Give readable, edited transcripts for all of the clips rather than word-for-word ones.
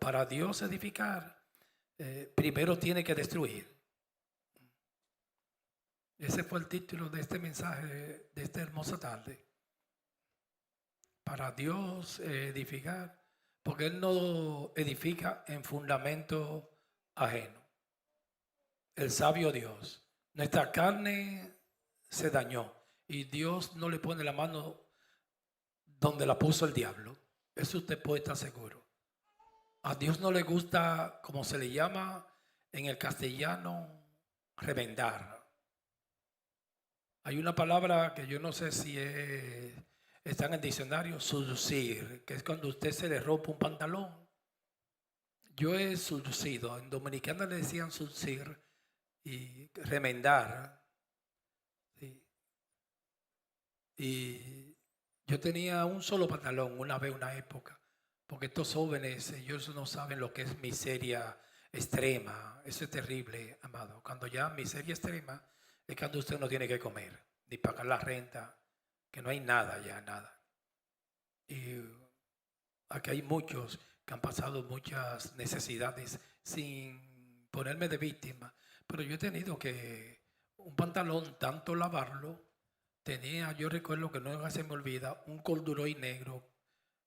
para Dios edificar, primero tiene que destruir. Ese fue el título de este mensaje de esta hermosa tarde. Para Dios edificar, porque Él no edifica en fundamento ajeno. El sabio Dios. Nuestra carne se dañó y Dios no le pone la mano donde la puso el diablo. Eso usted puede estar seguro. A Dios no le gusta, como se le llama en el castellano, remendar. Hay una palabra que yo no sé si está en el diccionario, seducir, que es cuando usted se le rompe un pantalón. Yo he seducido, en Dominicana le decían seducir y remendar. ¿Sí? Y yo tenía un solo pantalón una vez, una época, porque estos jóvenes, ellos no saben lo que es miseria extrema. Eso es terrible, amado. Cuando ya miseria extrema es cuando usted no tiene que comer, ni pagar la renta, que no hay nada ya, nada. Y aquí hay muchos que han pasado muchas necesidades sin ponerme de víctima, pero yo he tenido que un pantalón, tanto lavarlo, tenía, yo recuerdo que no se me olvida, un corduroy negro,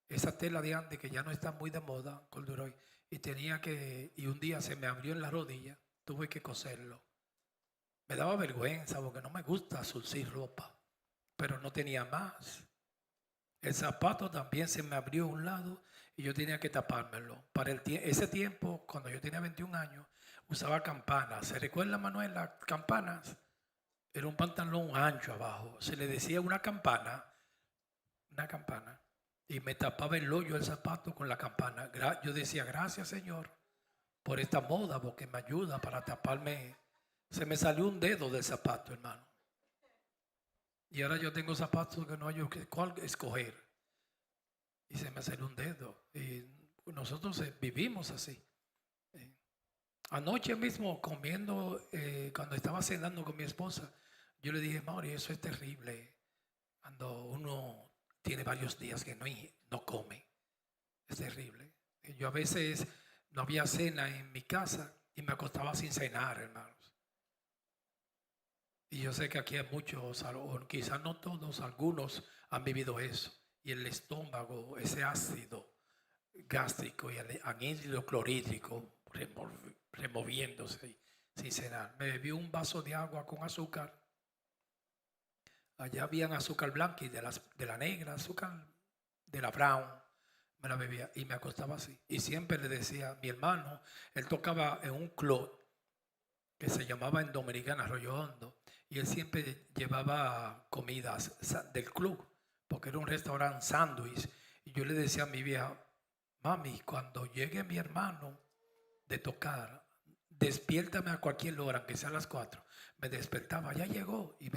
esa tela de antes que ya no está muy de moda, corduroy, y un día se me abrió en la rodilla, tuve que coserlo. Me daba vergüenza porque no me gusta surcir ropa, pero no tenía más. El zapato también se me abrió a un lado y yo tenía que tapármelo. Para ese tiempo, cuando yo tenía 21 años, usaba campanas. ¿Se recuerda, Manuel, las campanas? Era un pantalón ancho abajo. Se le decía una campana, y me tapaba el hoyo del zapato con la campana. Yo decía, gracias, Señor, por esta moda, porque me ayuda para taparme. Se me salió un dedo del zapato, hermano. Y ahora yo tengo zapatos que no hay cuál escoger. Y se me salió un dedo. Y nosotros vivimos así. Anoche mismo comiendo, cuando estaba cenando con mi esposa, yo le dije, Mauri, eso es terrible. Cuando uno tiene varios días que no come, es terrible. Yo a veces no había cena en mi casa y me acostaba sin cenar, hermanos. Y yo sé que aquí hay muchos, o quizás no todos, algunos han vivido eso. Y el estómago, ese ácido gástrico y el anhídrido clorhídrico removiéndose sin cenar. Me bebí un vaso de agua con azúcar. Allá habían azúcar blanca y de la negra, azúcar de la brown. Me la bebía y me acostaba así. Y siempre le decía a mi hermano, él tocaba en un club que se llamaba en Dominicana Arroyo Hondo. Y él siempre llevaba comidas del club, porque era un restaurante sándwich. Y yo le decía a mi vieja, mami, cuando llegue mi hermano de tocar, despiértame a cualquier hora, aunque sea a las 4. Me despertaba, ya llegó, y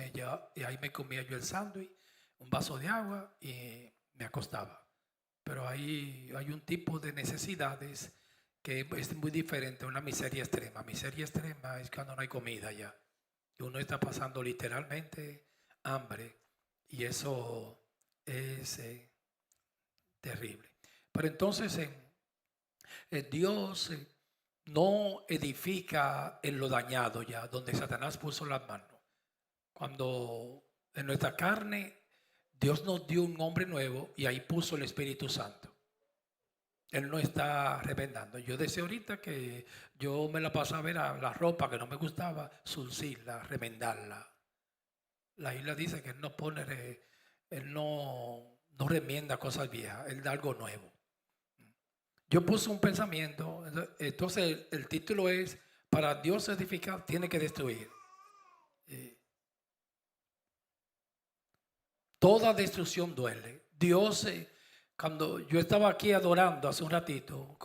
ahí me comía yo el sándwich, un vaso de agua y me acostaba. Pero ahí hay un tipo de necesidades que es muy diferente a una miseria extrema. Miseria extrema es cuando no hay comida ya. Y uno está pasando literalmente hambre y eso es terrible. Pero entonces Dios no edifica en lo dañado ya, donde Satanás puso las manos. Cuando en nuestra carne Dios nos dio un hombre nuevo y ahí puso el Espíritu Santo. Él no está remendando. Yo decía ahorita que yo me la pasaba a ver a la ropa que no me gustaba, surcirla, remendarla. La isla dice que él no pone, él no remienda cosas viejas, él da algo nuevo. Yo puse un pensamiento, entonces el título es, para Dios edificar tiene que destruir. Toda destrucción duele. Dios, cuando yo estaba aquí adorando hace un ratito,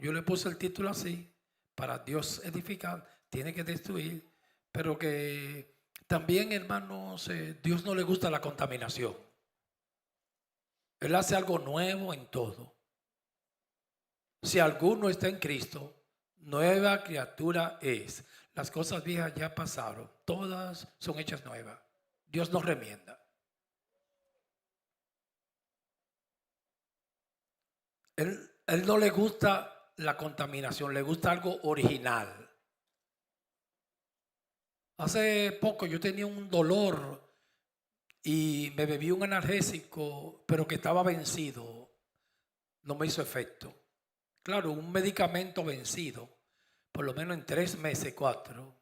yo le puse el título así, para Dios edificar tiene que destruir, pero que también, hermanos, Dios no le gusta la contaminación. Él hace algo nuevo en todo. Si alguno está en Cristo, nueva criatura es. Las cosas viejas ya pasaron, todas son hechas nuevas. Dios nos remienda. Él no le gusta la contaminación, le gusta algo original. Hace poco yo tenía un dolor y me bebí un analgésico, pero que estaba vencido. No me hizo efecto. Claro, un medicamento vencido, por lo menos en 3 meses, 4,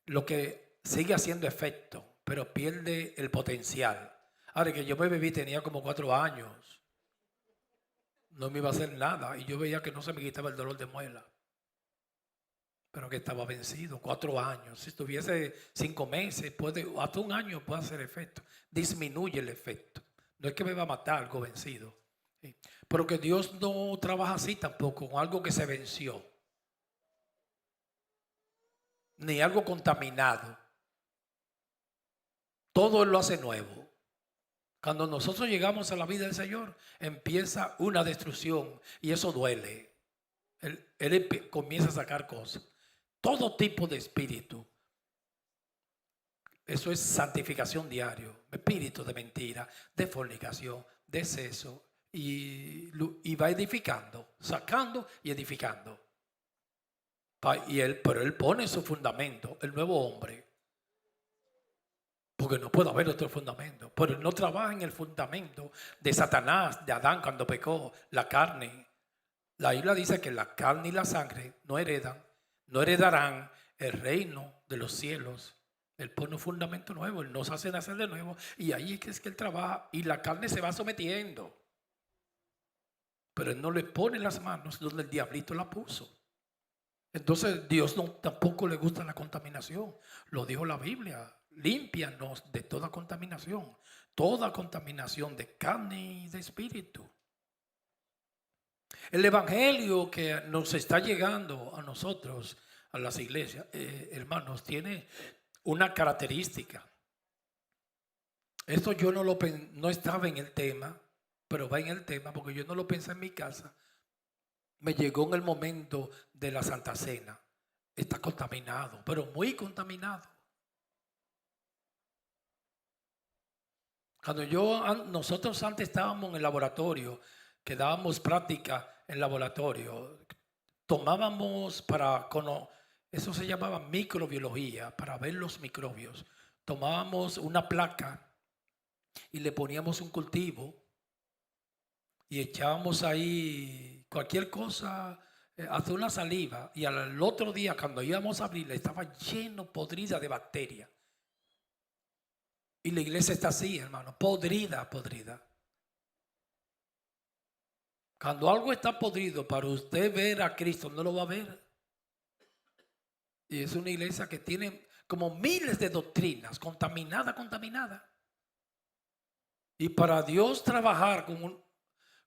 lo que sigue haciendo efecto, pero pierde el potencial. Ahora que yo me bebí tenía como 4 años. No me iba a hacer nada y yo veía que no se me quitaba el dolor de muela, pero que estaba vencido. 4 años. Si estuviese 5 meses, hasta 1 año puede hacer efecto. Disminuye el efecto. No es que me va a matar algo vencido. ¿Sí? Pero que Dios no trabaja así tampoco, con algo que se venció, ni algo contaminado. Todo Él lo hace nuevo. Cuando nosotros llegamos a la vida del Señor, empieza una destrucción y eso duele. Él comienza a sacar cosas. Todo tipo de espíritu. Eso es santificación diario. Espíritu de mentira, de fornicación, de exceso. Y va edificando, sacando y edificando. Pero Él pone su fundamento, el nuevo hombre. Porque no puede haber otro fundamento. Pero Él no trabaja en el fundamento de Satanás, de Adán cuando pecó, la carne. La Biblia dice que la carne y la sangre no heredarán el reino de los cielos. Él pone un fundamento nuevo, Él nos hace nacer de nuevo. Y ahí es que Él trabaja y la carne se va sometiendo. Pero Él no le pone las manos donde el diablito la puso. Entonces Dios tampoco le gusta la contaminación. Lo dijo la Biblia. Límpianos de toda contaminación de carne y de espíritu. El evangelio que nos está llegando a nosotros, a las iglesias, hermanos, tiene una característica. Esto yo no estaba en el tema, pero va en el tema porque yo no lo pensé en mi casa. Me llegó en el momento de la Santa Cena. Está contaminado, pero muy contaminado. Cuando nosotros antes estábamos en el laboratorio, que dábamos práctica en laboratorio, tomábamos eso se llamaba microbiología, para ver los microbios. Tomábamos una placa y le poníamos un cultivo y echábamos ahí cualquier cosa, hasta una saliva, y al otro día cuando íbamos a abrirla estaba lleno, podrida de bacterias. Y la iglesia está así, hermano, podrida. Cuando algo está podrido, para usted ver a Cristo, no lo va a ver. Y es una iglesia que tiene como miles de doctrinas, contaminada. Y para Dios trabajar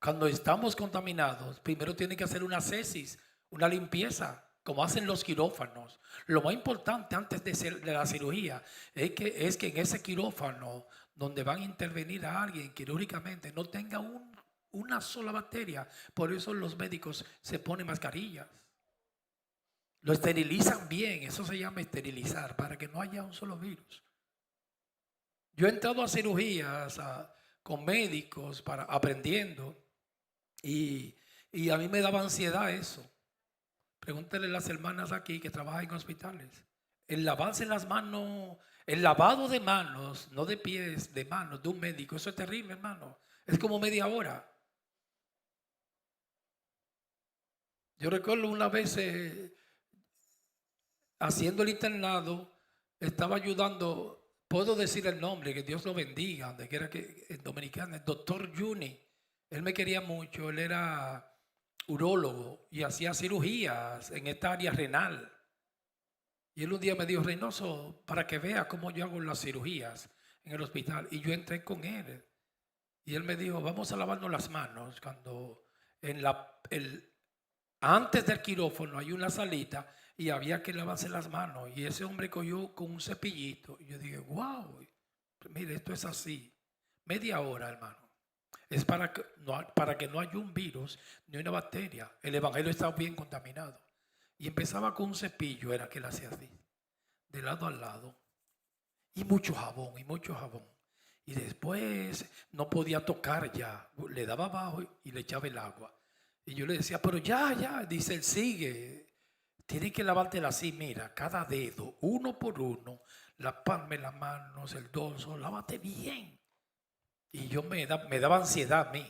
cuando estamos contaminados, primero tiene que hacer una ascesis, una limpieza, como hacen los quirófanos. Lo más importante antes de la cirugía es que en ese quirófano donde van a intervenir a alguien quirúrgicamente no tenga una sola bacteria. Por eso los médicos se ponen mascarillas. Lo esterilizan bien, eso se llama esterilizar, para que no haya un solo virus. Yo he entrado a cirugías con médicos aprendiendo y a mí me daba ansiedad eso. Pregúntale a las hermanas aquí que trabajan en hospitales. El lavarse las manos, el lavado de manos, no de pies, de manos de un médico, eso es terrible, hermano. Es como media hora. Yo recuerdo una vez haciendo el internado, estaba ayudando, puedo decir el nombre, que Dios lo bendiga, donde quiera que en Dominicana, el doctor Juni. Él me quería mucho, él era urólogo y hacía cirugías en esta área renal. Y él un día me dijo: Reynoso, para que vea cómo yo hago las cirugías en el hospital. Y yo entré con él. Y él me dijo: vamos a lavarnos las manos. Cuando antes del quirófano hay una salita y había que lavarse las manos. Y ese hombre cogió con un cepillito. Y yo dije: wow, mire, esto es así. Media hora, hermano. Es para que no haya un virus ni una bacteria. El evangelio está bien contaminado. Y empezaba con un cepillo, era que él hacía así, de lado a lado. Y mucho jabón. Y después no podía tocar ya. Le daba abajo y le echaba el agua. Y yo le decía, pero ya, dice él, sigue. Tienes que lavártela así, mira, cada dedo, uno por uno, la palma de las manos, el dorso, lávate bien. Y yo me daba ansiedad a mí.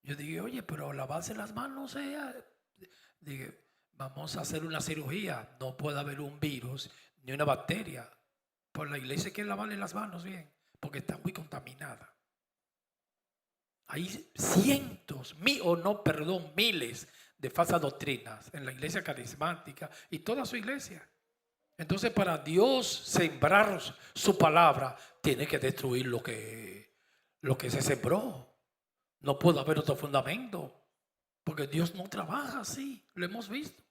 Yo dije, oye, pero lavarse las manos, dije, vamos a hacer una cirugía, no puede haber un virus ni una bacteria. Por la iglesia hay que lavarle las manos bien, porque está muy contaminada. Hay cientos, miles de falsas doctrinas en la iglesia carismática y toda su iglesia. Entonces, para Dios sembrar su palabra, tiene que destruir lo que se sembró. No puede haber otro fundamento, porque Dios no trabaja así, lo hemos visto.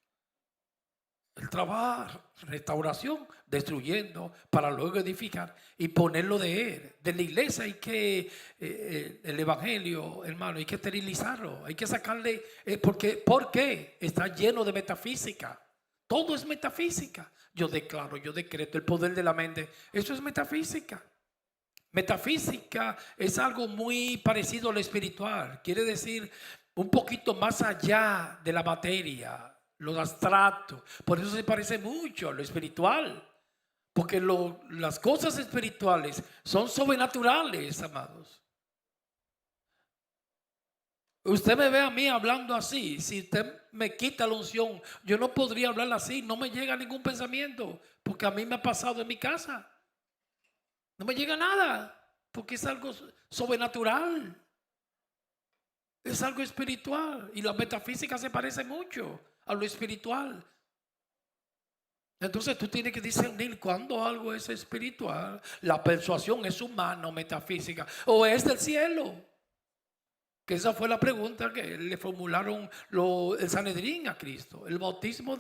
Él trabaja restauración, destruyendo para luego edificar y ponerlo de él. De la iglesia hay que, el evangelio, hermano, hay que esterilizarlo, hay que sacarle, ¿por qué? Está lleno de metafísica. Todo es metafísica. Yo declaro, yo decreto el poder de la mente. Eso es metafísica. Metafísica es algo muy parecido a lo espiritual. Quiere decir un poquito más allá de la materia, lo abstracto. Por eso se parece mucho a lo espiritual. Porque las cosas espirituales son sobrenaturales, amados. Usted me ve a mí hablando así. Si usted me quita la unción, yo no podría hablar así. No me llega ningún pensamiento. Porque a mí me ha pasado en mi casa. No me llega nada. Porque es algo sobrenatural. Es algo espiritual. Y la metafísica se parece mucho a lo espiritual. Entonces tú tienes que discernir cuando algo es espiritual, la persuasión es humana o metafísica, o es del cielo. Que esa fue la pregunta que le formularon el Sanedrín a Cristo. El bautismo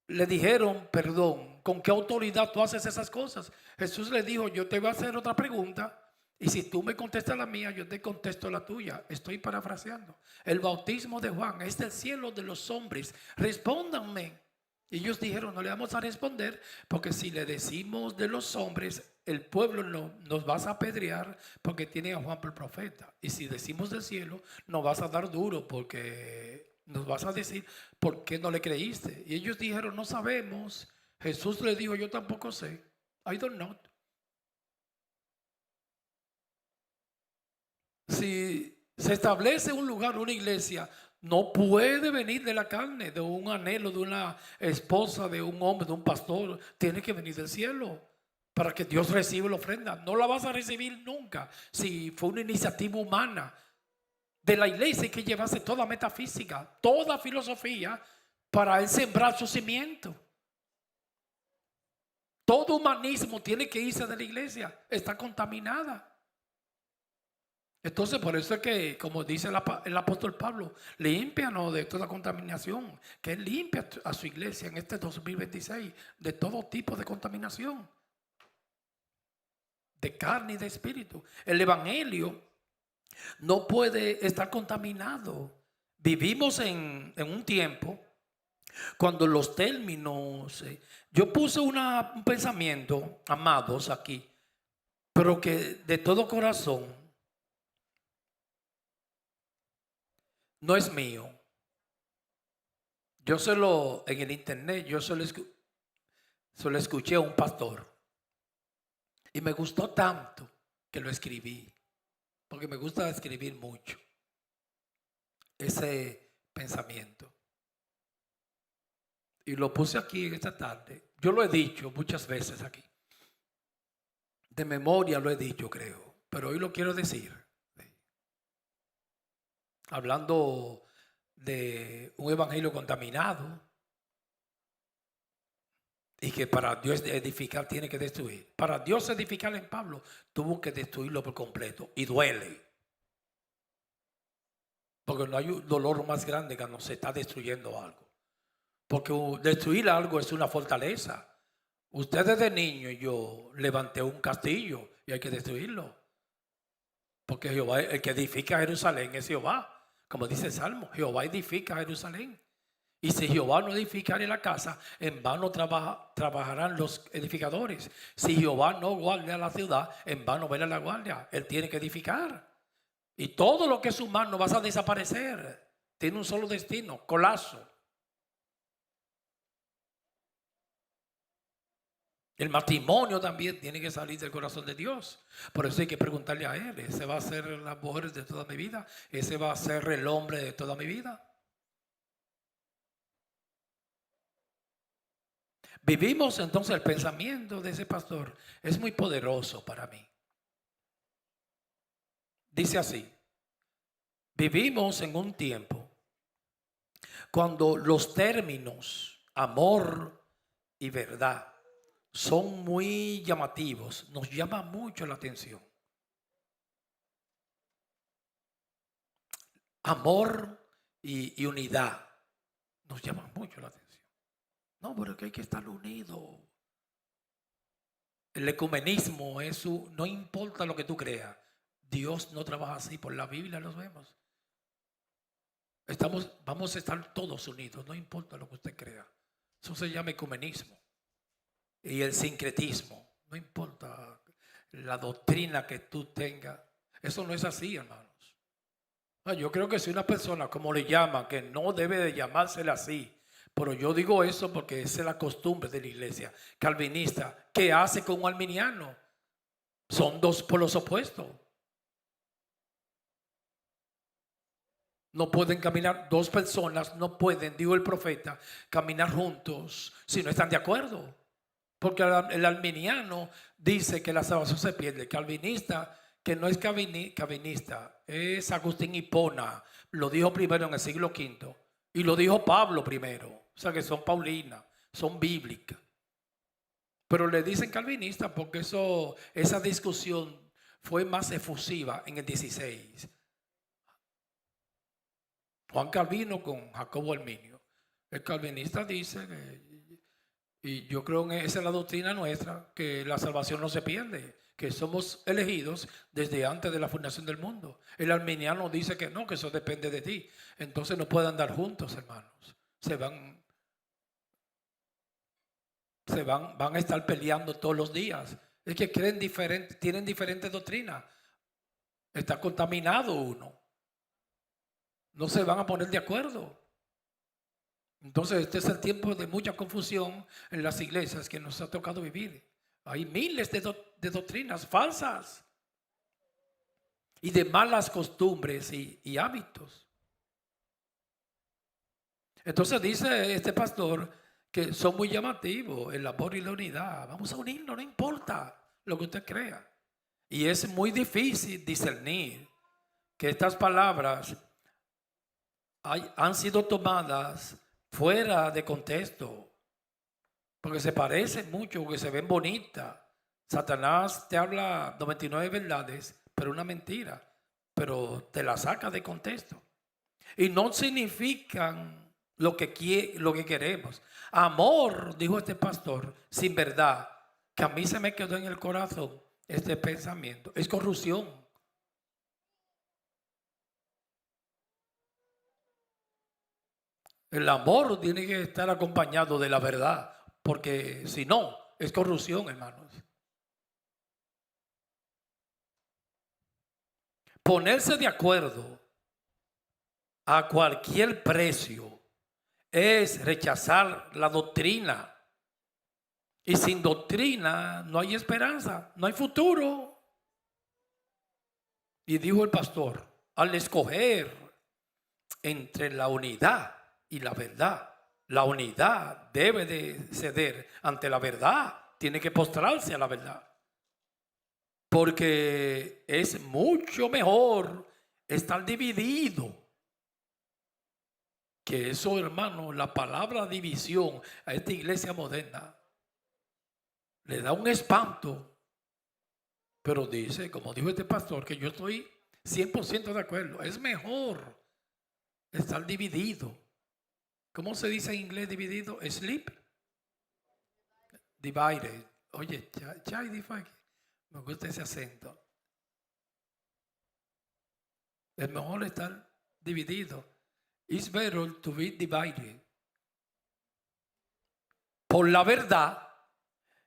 le dijeron, perdón, ¿con qué autoridad tú haces esas cosas? Jesús le dijo, yo te voy a hacer otra pregunta. Y si tú me contestas la mía, yo te contesto la tuya. Estoy parafraseando. El bautismo de Juan es del cielo de los hombres. Respóndanme. Y ellos dijeron, no le vamos a responder, porque si le decimos de los hombres, el pueblo nos vas a apedrear porque tiene a Juan por profeta. Y si decimos del cielo, nos vas a dar duro porque nos vas a decir, ¿por qué no le creíste? Y ellos dijeron, no sabemos. Jesús le dijo, yo tampoco sé. I don't know. Si se establece un lugar, una iglesia, no puede venir de la carne, de un anhelo, de una esposa, de un hombre, de un pastor. Tiene que venir del cielo para que Dios reciba la ofrenda. No la vas a recibir nunca si fue una iniciativa humana. De la iglesia hay que llevarse toda metafísica, toda filosofía para él sembrar su cimiento. Todo humanismo tiene que irse de la iglesia. Está contaminada. Entonces, por eso es que, como dice el apóstol Pablo, límpianos de toda contaminación, que él limpia a su iglesia en este 2026 de todo tipo de contaminación, de carne y de espíritu. El evangelio no puede estar contaminado. Vivimos en un tiempo cuando los términos, yo puse un pensamiento, amados, aquí, pero que de todo corazón, no es mío. Yo en el internet, yo solo escuché a un pastor. Y me gustó tanto que lo escribí. Porque me gusta escribir mucho. Ese pensamiento. Y lo puse aquí en esta tarde. Yo lo he dicho muchas veces aquí. De memoria lo he dicho, creo. Pero hoy lo quiero decir. Hablando de un evangelio contaminado y que para Dios edificar tiene que destruir. Para Dios edificar en Pablo tuvo que destruirlo por completo y duele. Porque no hay un dolor más grande que cuando se está destruyendo algo. Porque destruir algo es una fortaleza. Usted desde niño y yo levanté un castillo y hay que destruirlo. Porque Jehová, el que edifica Jerusalén es Jehová. Como dice el Salmo, Jehová edifica Jerusalén. Y si Jehová no edificare la casa, en vano trabajarán los edificadores. Si Jehová no guarda la ciudad, en vano vela la guardia. Él tiene que edificar. Y todo lo que es humano vas a desaparecer. tiene un solo destino, colapso. El matrimonio también tiene que salir del corazón de Dios. Por eso hay que preguntarle a Él, ¿ese va a ser la mujer de toda mi vida? ¿Ese va a ser el hombre de toda mi vida? Vivimos entonces el pensamiento de ese pastor. Es muy poderoso para mí. Dice así, vivimos en un tiempo cuando los términos amor y verdad son muy llamativos, nos llama mucho la atención. Amor y unidad nos llama mucho la atención. No, pero es que hay que estar unidos. El ecumenismo no importa lo que tú creas. Dios no trabaja así, por la Biblia los vemos. Vamos a estar todos unidos, no importa lo que usted crea. Eso se llama ecumenismo. Y el sincretismo, no importa la doctrina que tú tengas. Eso no es así, hermanos. Yo creo que si una persona, como le llaman, que no debe de llamársela así, pero yo digo eso porque esa es la costumbre de la iglesia calvinista. ¿Qué hace con un arminiano? Son dos polos opuestos. No pueden caminar, dos personas no pueden, dijo el profeta, caminar juntos si no están de acuerdo. Porque el arminiano dice que la salvación se pierde. El calvinista, que no es calvinista, es Agustín Hipona. Lo dijo primero en el siglo V. Y lo dijo Pablo primero. O sea que son paulinas, son bíblicas. Pero le dicen calvinista porque esa discusión fue más efusiva en el 16. Juan Calvino con Jacobo Arminio. El calvinista dice y yo creo que esa es la doctrina nuestra, que la salvación no se pierde, que somos elegidos desde antes de la fundación del mundo. El arminiano dice que no, que eso depende de ti. Entonces no pueden andar juntos, hermanos. Van a estar peleando todos los días. Es que tienen diferentes doctrinas. Está contaminado uno. No se van a poner de acuerdo. Entonces este es el tiempo de mucha confusión en las iglesias que nos ha tocado vivir. Hay miles de doctrinas falsas y de malas costumbres y hábitos. Entonces dice este pastor que son muy llamativos el amor y la unidad. Vamos a unirnos, no importa lo que usted crea. Y es muy difícil discernir que estas palabras han sido tomadas fuera de contexto, porque se parecen mucho, porque se ven bonitas. Satanás te habla 99 verdades, pero una mentira, pero te la saca de contexto. Y no significan lo que queremos. Amor, dijo este pastor, sin verdad, que a mí se me quedó en el corazón este pensamiento, es corrupción. El amor tiene que estar acompañado de la verdad, porque si no, es corrupción, hermanos. Ponerse de acuerdo a cualquier precio es rechazar la doctrina. Y sin doctrina no hay esperanza, no hay futuro. Y dijo el pastor, al escoger entre la unidad y la verdad, la unidad debe de ceder ante la verdad, tiene que postrarse a la verdad. Porque es mucho mejor estar dividido. Que eso, hermano, la palabra división a esta iglesia moderna le da un espanto. Pero dice, como dijo este pastor, que yo estoy 100% de acuerdo. Es mejor estar dividido. ¿Cómo se dice en inglés dividido? Sleep. Divided. Oye, chai divided. Me gusta ese acento. Es mejor estar dividido. It's better to be divided. Por la verdad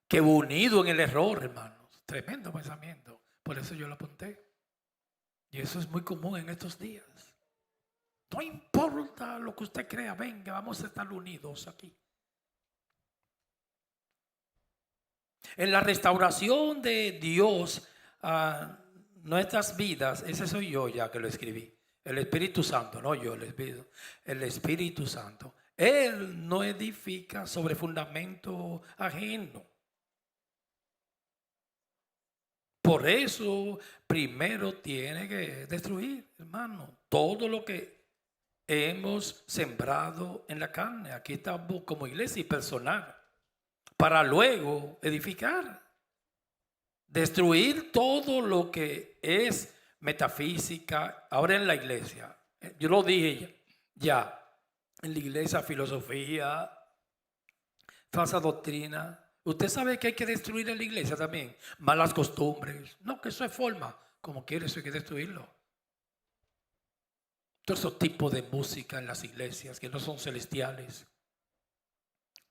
que unido en el error, hermanos. Tremendo pensamiento. Por eso yo lo apunté. Y eso es muy común en estos días. No importa lo que usted crea, venga, vamos a estar unidos aquí. En la restauración de Dios a nuestras vidas, ese soy yo ya que lo escribí. El Espíritu Santo, no yo, el Espíritu Santo. Él no edifica sobre fundamento ajeno. Por eso primero tiene que destruir, hermano, todo lo que hemos sembrado en la carne. Aquí estamos como iglesia y personal, para luego edificar. Destruir todo lo que es metafísica. Ahora en la iglesia, yo lo dije ya, en la iglesia filosofía, falsa doctrina. Usted sabe que hay que destruir en la iglesia también. Malas costumbres. No, que eso es forma. Como quiere, eso hay que destruirlo. Todos esos tipos de música en las iglesias que no son celestiales.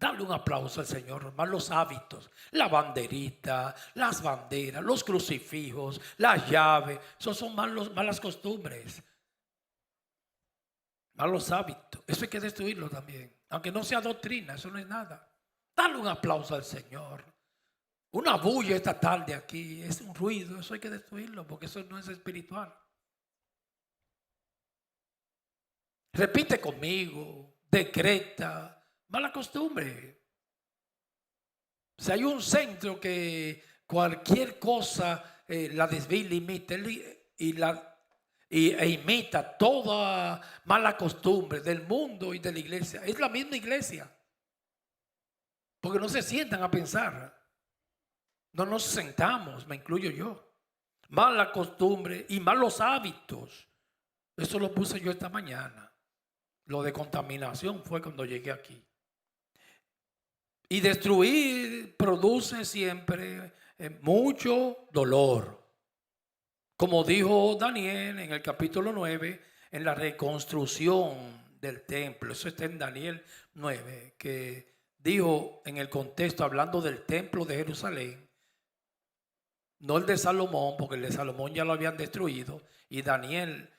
Dale un aplauso al Señor. Más los hábitos, la banderita, las banderas, los crucifijos, las llaves. Esos son malas costumbres. Malos hábitos. Eso hay que destruirlo también. Aunque no sea doctrina, eso no es nada. Dale un aplauso al Señor. Una bulla esta tarde aquí, es un ruido, eso hay que destruirlo porque eso no es espiritual. Repite conmigo, decreta, mala costumbre. Si hay un centro que cualquier cosa la desvía y limita e imita toda mala costumbre del mundo y de la iglesia, es la misma iglesia. Porque no se sientan a pensar. No nos sentamos, me incluyo yo. Mala costumbre y malos hábitos. Eso lo puse yo esta mañana. Lo de contaminación fue cuando llegué aquí. Y destruir produce siempre mucho dolor. Como dijo Daniel en el capítulo 9, en la reconstrucción del templo. Eso está en Daniel 9, que dijo en el contexto, hablando del templo de Jerusalén, no el de Salomón, porque el de Salomón ya lo habían destruido, y Daniel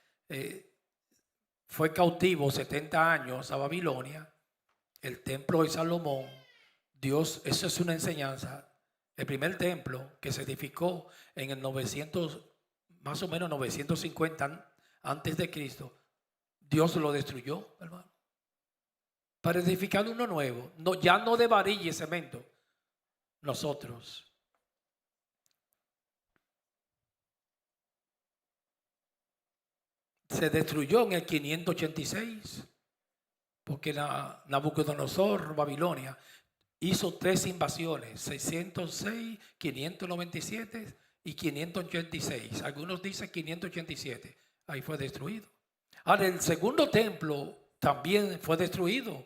fue cautivo 70 años a Babilonia. El templo de Salomón, Dios, eso es una enseñanza. El primer templo que se edificó en el 900, más o menos 950 antes de Cristo, Dios lo destruyó, hermano, para edificar uno nuevo, no, ya no de varilla y cemento. Nosotros se destruyó en el 586 porque Nabucodonosor, Babilonia, hizo 3 invasiones, 606, 597 y 586. Algunos dicen 587. Ahí fue destruido. Ahora el segundo templo también fue destruido,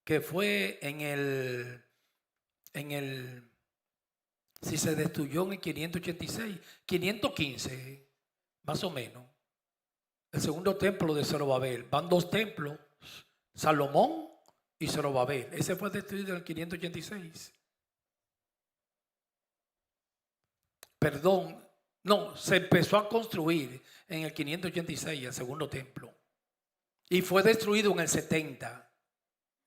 que fue si se destruyó en el 586, 515, más o menos. El segundo templo de Zorobabel. Van 2 templos, Salomón y Zorobabel. Ese fue destruido en el 586. Perdón, no, se empezó a construir en el 586 el segundo templo. Y fue destruido en el 70,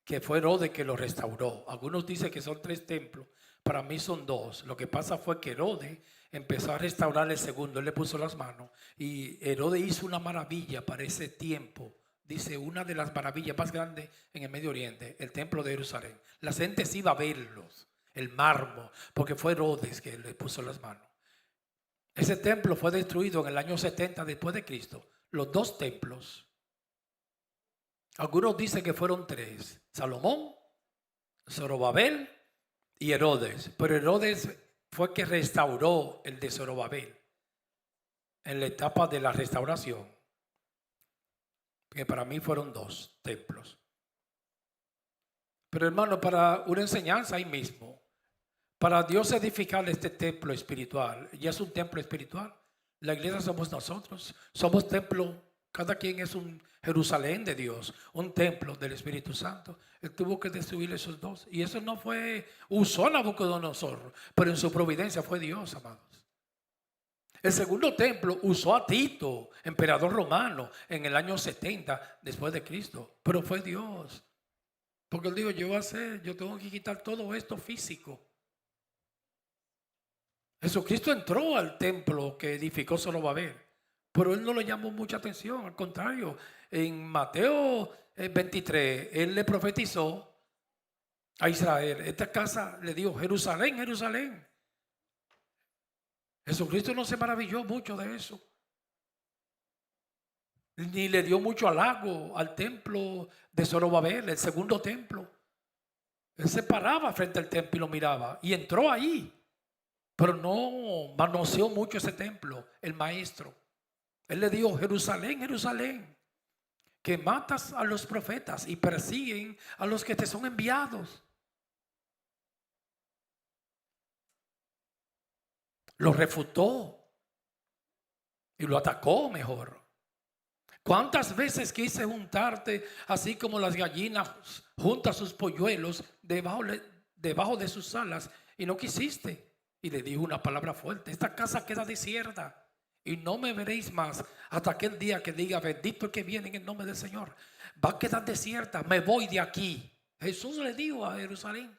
que fue Herodes que lo restauró. Algunos dicen que son 3 templos, para mí son 2. Lo que pasa fue que Herodes empezó a restaurar el segundo, él le puso las manos y Herodes hizo una maravilla para ese tiempo. Dice, una de las maravillas más grandes en el Medio Oriente, el templo de Jerusalén. La gente se iba a verlos, el mármol, porque fue Herodes que le puso las manos. Ese templo fue destruido en el año 70 después de Cristo. Los 2 templos. Algunos dicen que fueron 3. Salomón, Zorobabel y Herodes. Pero Herodes fue que restauró el de Zorobabel en la etapa de la restauración. Que para mí fueron 2 templos. Pero hermano, para una enseñanza ahí mismo, para Dios edificar este templo espiritual, ya es un templo espiritual. La iglesia somos nosotros, somos templo, cada quien es un Jerusalén de Dios, un templo del Espíritu Santo. Él tuvo que destruir esos 2. Y eso no fue, usó Nabucodonosor, pero en su providencia fue Dios, amados. El segundo templo usó a Tito, emperador romano, en el año 70 después de Cristo. Pero fue Dios. Porque él dijo, yo tengo que quitar todo esto físico. Jesucristo entró al templo que edificó Zorobabel, pero él no le llamó mucha atención. Al contrario, en Mateo 23, él le profetizó a Israel. Esta casa le dijo, Jerusalén, Jerusalén. Jesucristo no se maravilló mucho de eso, ni le dio mucho halago al templo de Zorobabel, el segundo templo. Él se paraba frente al templo y lo miraba y entró ahí, pero no manoseó mucho ese templo, el maestro. Él le dijo, Jerusalén, Jerusalén, que matas a los profetas y persiguen a los que te son enviados. Lo refutó y lo atacó mejor. ¿Cuántas veces quise juntarte así como las gallinas juntan sus polluelos debajo de sus alas y no quisiste? Y le dijo una palabra fuerte, esta casa queda desierta y no me veréis más hasta aquel día que diga, bendito el que viene en el nombre del Señor. Va a quedar desierta, me voy de aquí. Jesús le dijo a Jerusalén.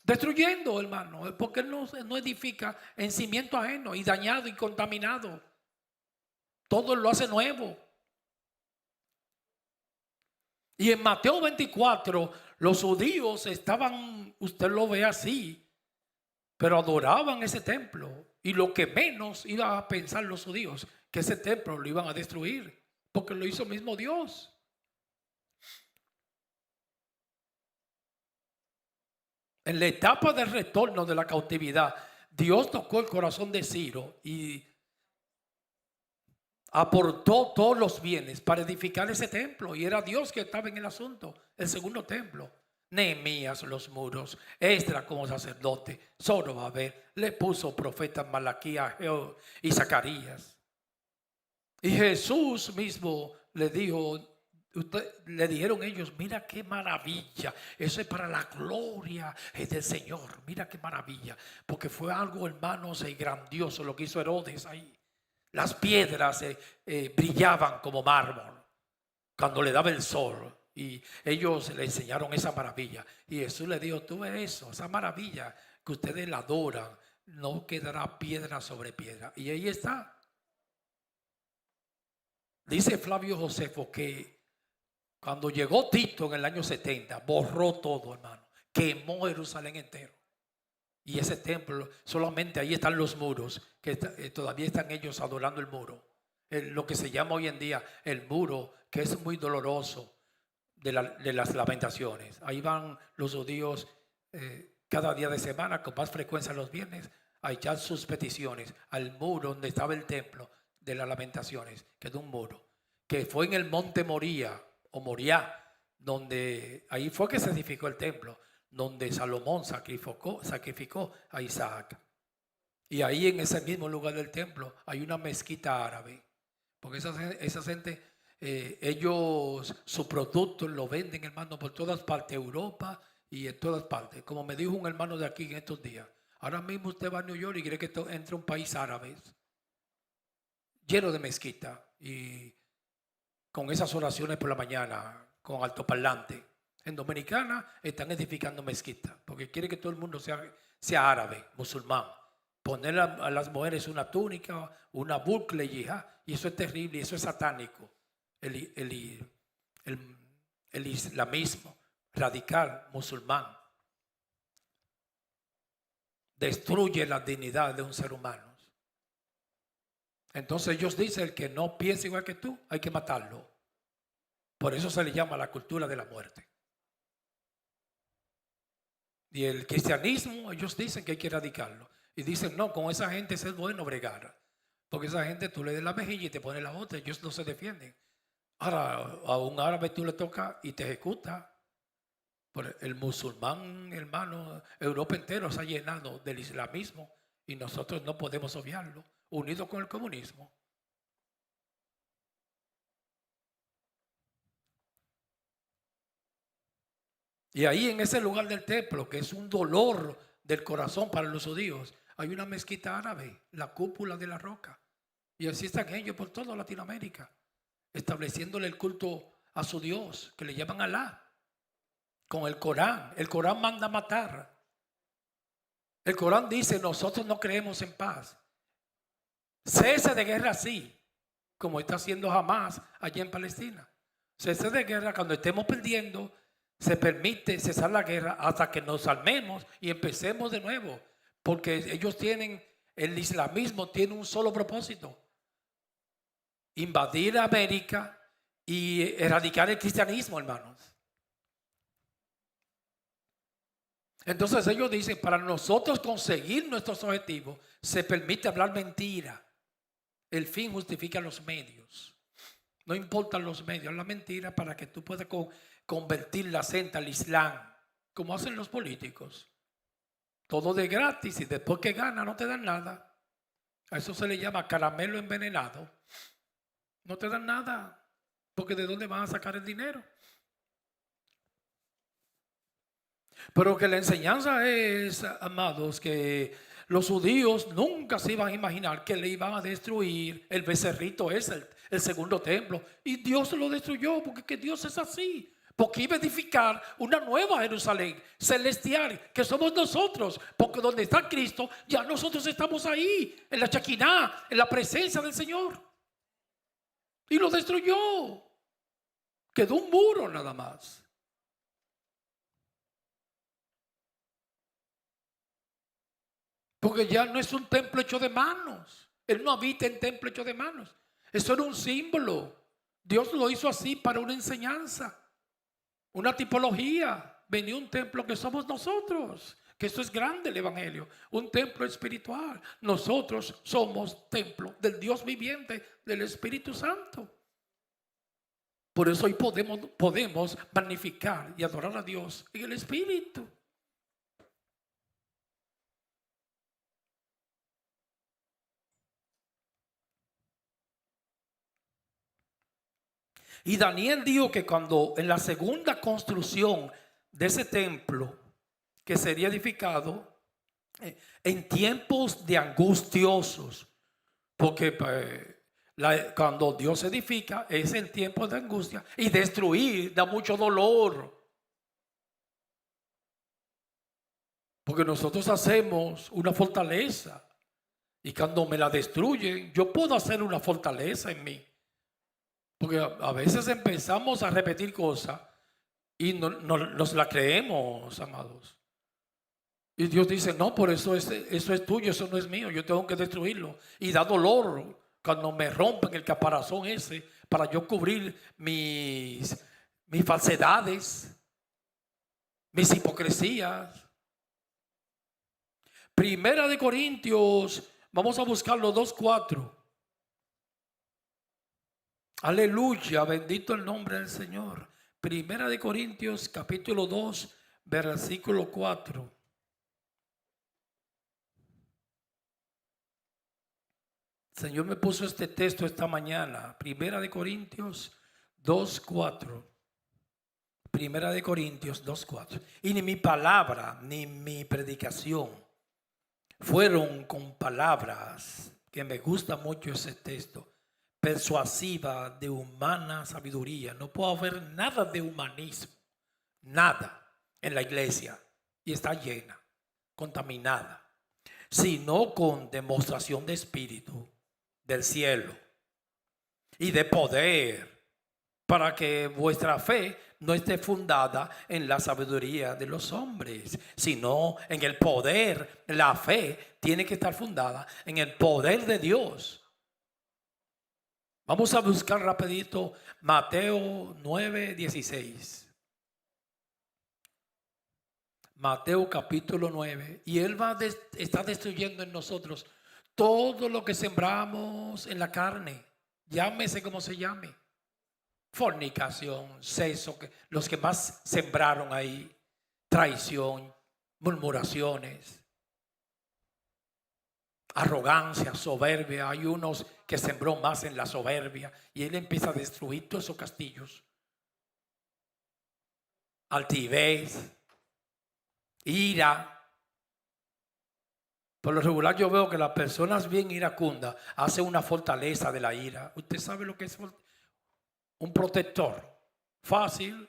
Destruyendo, hermano, porque él no edifica en cimiento ajeno y dañado y contaminado. Todo lo hace nuevo. Y en Mateo 24, los judíos estaban, usted lo ve así, pero adoraban ese templo. Y lo que menos iban a pensar los judíos, que ese templo lo iban a destruir, porque lo hizo mismo Dios. En la etapa del retorno de la cautividad, Dios tocó el corazón de Ciro y aportó todos los bienes para edificar ese templo. Y era Dios que estaba en el asunto, el segundo templo. Nehemías los muros, Esdras como sacerdote, Zorobabel le puso profetas Malaquías y Zacarías. Y Jesús mismo le dijo, le dijeron ellos, mira qué maravilla, eso es para la gloria del Señor, mira qué maravilla, porque fue algo, hermanos, grandioso lo que hizo Herodes ahí. Las piedras brillaban como mármol cuando le daba el sol. Y ellos le enseñaron esa maravilla. Y Jesús le dijo, tú ves eso, esa maravilla que ustedes la adoran, no quedará piedra sobre piedra. Y ahí está. Dice Flavio Josefo que cuando llegó Tito en el año 70, borró todo, hermano. Quemó Jerusalén entero. Y ese templo, solamente ahí están los muros, que todavía están ellos adorando el muro. Lo que se llama hoy en día el muro, que es muy doloroso, de las lamentaciones. Ahí van los judíos cada día de semana, con más frecuencia los viernes, a echar sus peticiones al muro donde estaba el templo de las lamentaciones, que es un muro, que fue en el monte Moría, o Moriah, donde ahí fue que se edificó el templo, donde Salomón sacrificó a Isaac. Y ahí en ese mismo lugar del templo hay una mezquita árabe, porque esa gente, ellos su producto lo venden, hermano, por todas partes, Europa y en todas partes. Como me dijo un hermano de aquí en estos días, ahora mismo usted va a New York y cree que entra un país árabe lleno de mezquita y con esas oraciones por la mañana, con altoparlante. En Dominicana están edificando mezquitas porque quiere que todo el mundo sea árabe, musulmán. Poner a las mujeres una túnica, una burqa y eso es terrible, y eso es satánico. El islamismo radical musulmán destruye la dignidad de un ser humano. Entonces ellos dicen, el que no piensa igual que tú, hay que matarlo. Por eso se le llama la cultura de la muerte. Y el cristianismo, ellos dicen que hay que erradicarlo. Y dicen, no, con esa gente es bueno bregar. Porque esa gente tú le das la mejilla y te pones la otra, ellos no se defienden. Ahora, a un árabe tú le tocas y te ejecuta. Por el musulmán, hermano, Europa entero se ha llenado del islamismo y nosotros no podemos obviarlo, unido con el comunismo. Y ahí en ese lugar del templo, que es un dolor del corazón para los judíos, hay una mezquita árabe, la cúpula de la roca. Y así están ellos por toda Latinoamérica, estableciéndole el culto a su Dios, que le llaman Alá, con el Corán. El Corán manda matar. El Corán dice, nosotros no creemos en paz. Cese de guerra sí, como está haciendo Hamas allá en Palestina. Cese de guerra cuando estemos perdiendo. Se permite cesar la guerra hasta que nos armemos y empecemos de nuevo. Porque ellos tienen, el islamismo tiene un solo propósito: invadir América y erradicar el cristianismo, hermanos. Entonces ellos dicen, para nosotros conseguir nuestros objetivos, se permite hablar mentira. El fin justifica los medios. No importan los medios, la mentira para que tú puedas convertir la senda al Islam, como hacen los políticos. Todo de gratis y después que gana no te dan nada. A eso se le llama caramelo envenenado. No te dan nada, porque ¿de dónde van a sacar el dinero? Pero que la enseñanza es, amados, que los judíos nunca se iban a imaginar que le iban a destruir el becerrito ese, el segundo templo. Y Dios lo destruyó, porque que Dios es así. Porque iba a edificar una nueva Jerusalén celestial, que somos nosotros. Porque donde está Cristo, ya nosotros estamos ahí, en la Shekinah, en la presencia del Señor. Y lo destruyó. Quedó un muro nada más. Porque ya no es un templo hecho de manos. Él no habita en templo hecho de manos. Eso era un símbolo. Dios lo hizo así para una enseñanza, una tipología. Venía un templo que somos nosotros. Que eso es grande el evangelio. Un templo espiritual. Nosotros somos templo del Dios viviente, del Espíritu Santo. Por eso hoy podemos magnificar y adorar a Dios en el Espíritu. Y Daniel dijo que cuando en la segunda construcción de ese templo que sería edificado, en tiempos de angustiosos, porque cuando Dios edifica es en tiempos de angustia, y destruir da mucho dolor. Porque nosotros hacemos una fortaleza y cuando me la destruyen, yo puedo hacer una fortaleza en mí. Porque a veces empezamos a repetir cosas y no nos la creemos, amados. Y Dios dice, no, por eso eso es tuyo, eso no es mío, yo tengo que destruirlo. Y da dolor cuando me rompen el caparazón ese para yo cubrir mis falsedades, mis hipocresías. Primera de Corintios, vamos a buscarlo 2:4. Aleluya, bendito el nombre del Señor. Primera de Corintios, capítulo 2, versículo 4. El Señor me puso este texto esta mañana. Primera de Corintios 2:4. Primera de Corintios 2:4. Y ni mi palabra ni mi predicación fueron con palabras, que me gusta mucho ese texto, persuasiva de humana sabiduría. No puede haber nada de humanismo, nada en la iglesia, y está llena, contaminada, sino con demostración de espíritu del cielo y de poder, para que vuestra fe no esté fundada en la sabiduría de los hombres, sino en el poder. La fe tiene que estar fundada en el poder de Dios. Vamos a buscar rapidito Mateo 9:16. Mateo capítulo 9. Y Él está destruyendo en nosotros todo lo que sembramos en la carne. Llámese como se llame. Fornicación, sexo, los que más sembraron ahí. Traición, murmuraciones, arrogancia, soberbia. Hay unos que sembró más en la soberbia y Él empieza a destruir todos esos castillos. Altivez, ira, Por lo regular yo veo que las personas bien iracundas hacen una fortaleza de la ira. Usted sabe lo que es un protector. Fácil.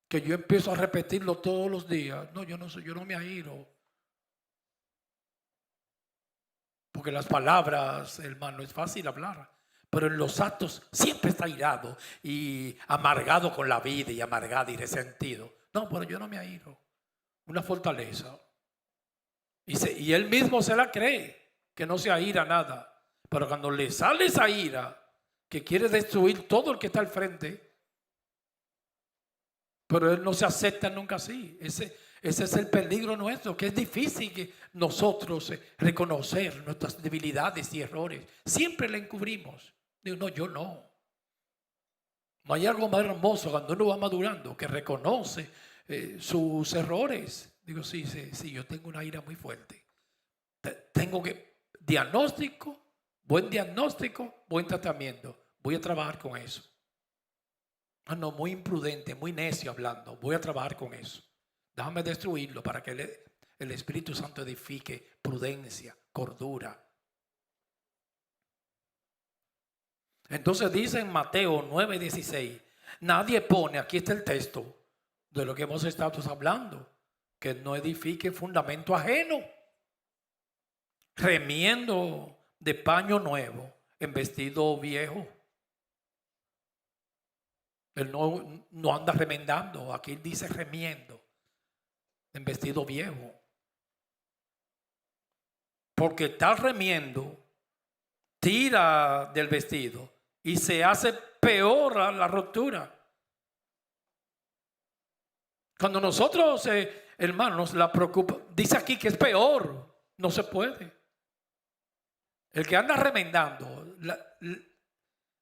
Que yo empiezo a repetirlo todos los días. No, yo no me airo. Porque las palabras, hermano, es fácil hablar. Pero en los actos siempre está airado y amargado con la vida y amargado y resentido. No, pero yo no me airo. Una fortaleza. Y él mismo se la cree, que no se aira nada. Pero cuando le sale esa ira, que quiere destruir todo el que está al frente, pero él no se acepta nunca así. Ese es el peligro nuestro, que es difícil que nosotros reconocer nuestras debilidades y errores. Siempre le encubrimos. Digo, no, yo no. No hay algo más hermoso cuando uno va madurando, que reconoce sus errores. Digo, sí, yo tengo una ira muy fuerte. Tengo que buen diagnóstico, buen tratamiento. Voy a trabajar con eso. Ah, no, muy imprudente, muy necio hablando. Voy a trabajar con eso. Déjame destruirlo para que el Espíritu Santo edifique prudencia, cordura. Entonces dice en Mateo 9:16, nadie pone, aquí está el texto de lo que hemos estado hablando, que no edifique fundamento ajeno, remiendo de paño nuevo en vestido viejo. Él no anda remendando, aquí dice remiendo en vestido viejo. Porque tal remiendo tira del vestido y se hace peor la ruptura. Cuando nosotros, hermanos, la preocupa, dice aquí que es peor, no se puede. El que anda remendando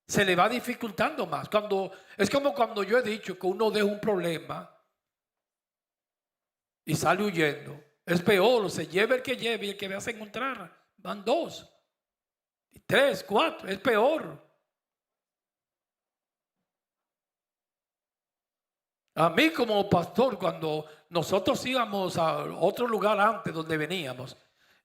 se le va dificultando más. Es como cuando yo he dicho que uno deja un problema y sale huyendo. Es peor, se lleva el que lleve y el que vea se encontrar. Van 2, 3, 4, es peor. A mí como pastor, cuando nosotros íbamos a otro lugar antes donde veníamos,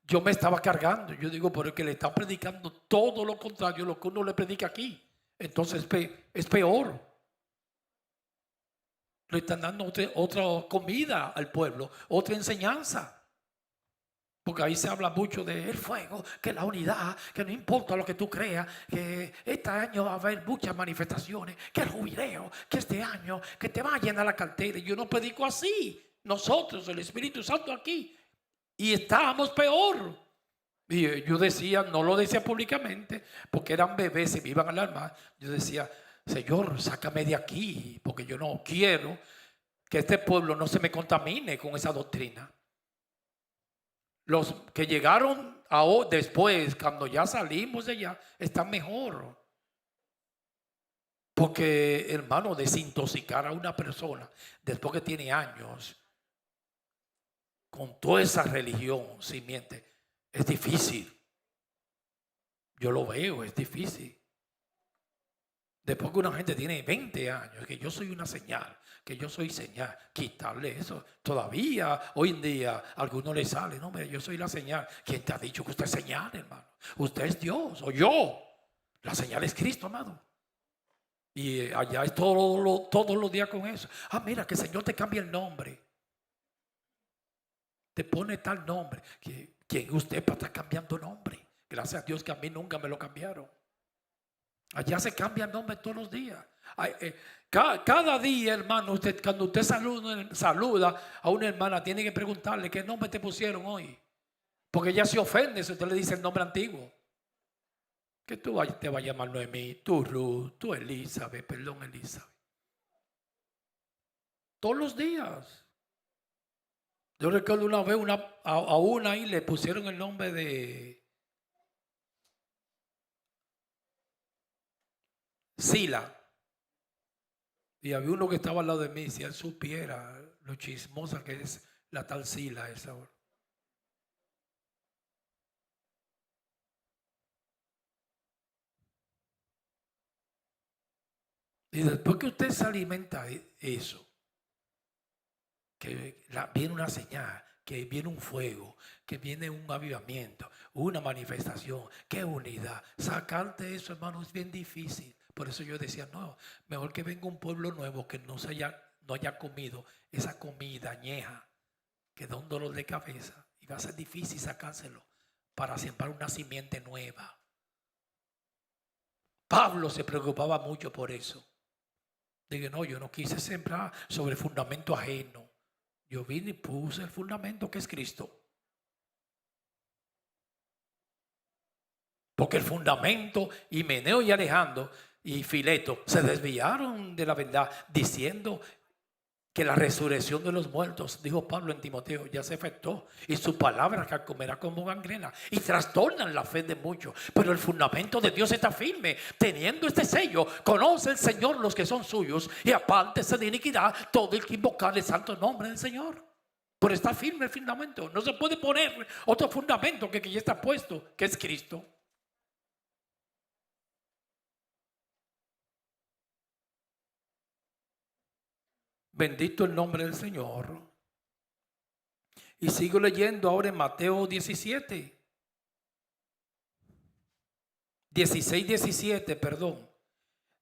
yo me estaba cargando. Yo digo, pero es que le están predicando todo lo contrario a lo que uno le predica aquí. Entonces es peor. Le están dando otra comida al pueblo, otra enseñanza. Porque ahí se habla mucho del fuego, que la unidad, que no importa lo que tú creas, que este año va a haber muchas manifestaciones, que el jubileo, que este año, que te va a llenar la cartera. Y yo no predico así. Nosotros, el Espíritu Santo aquí, y estábamos peor. Y yo decía, no lo decía públicamente, porque eran bebés y me iban a alarmar. Yo decía, Señor, sácame de aquí, porque yo no quiero que este pueblo no se me contamine con esa doctrina. Los que llegaron después, cuando ya salimos de allá, están mejor. Porque, hermano, desintoxicar a una persona después que tiene años con toda esa religión simiente es difícil. Yo lo veo, es difícil. Después que una gente tiene 20 años, que yo soy una señal, que yo soy señal, quitarle eso. Todavía, hoy en día, a algunos les sale, no, mira, yo soy la señal. ¿Quién te ha dicho que usted es señal, hermano? Usted es Dios, o yo. La señal es Cristo, amado. Y allá es todos los días con eso. Ah, mira, que el Señor te cambia el nombre. Te pone tal nombre. ¿Quién usted para estar cambiando nombre? Gracias a Dios que a mí nunca me lo cambiaron. Allá se cambia el nombre todos los días. Cada día, hermano, cuando usted saluda a una hermana, tiene que preguntarle qué nombre te pusieron hoy. Porque ella se ofende si usted le dice el nombre antiguo. Que tú te vas a llamar Noemí, tú Ruth, tú Elizabeth, perdón Elizabeth. Todos los días. Yo recuerdo una vez a una ahí le pusieron el nombre de Sila. Y había uno que estaba al lado de mí, si él supiera lo chismosa que es la tal Sila esa hora. Y después que usted se alimenta de eso, que viene una señal, que viene un fuego, que viene un avivamiento, una manifestación, qué unidad. Sacarte eso, hermano, es bien difícil. Por eso yo decía, no, mejor que venga un pueblo nuevo que no haya comido esa comida añeja, que da un dolor de cabeza. Y va a ser difícil sacárselo para sembrar una simiente nueva. Pablo se preocupaba mucho por eso. Dije, no, yo no quise sembrar sobre fundamento ajeno. Yo vine y puse el fundamento que es Cristo. Porque el fundamento, Himeneo y Alejandro y Fileto se desviaron de la verdad diciendo que la resurrección de los muertos, dijo Pablo en Timoteo, ya se efectuó, y su palabra que comerá como gangrena, y trastornan la fe de muchos. Pero el fundamento de Dios está firme, teniendo este sello. Conoce el Señor los que son suyos, y apártese de iniquidad todo el que invocar el santo nombre del Señor. Pero está firme el fundamento. No se puede poner otro fundamento que ya está puesto, que es Cristo. Bendito el nombre del Señor. Y sigo leyendo ahora en Mateo 17. 16:17, perdón.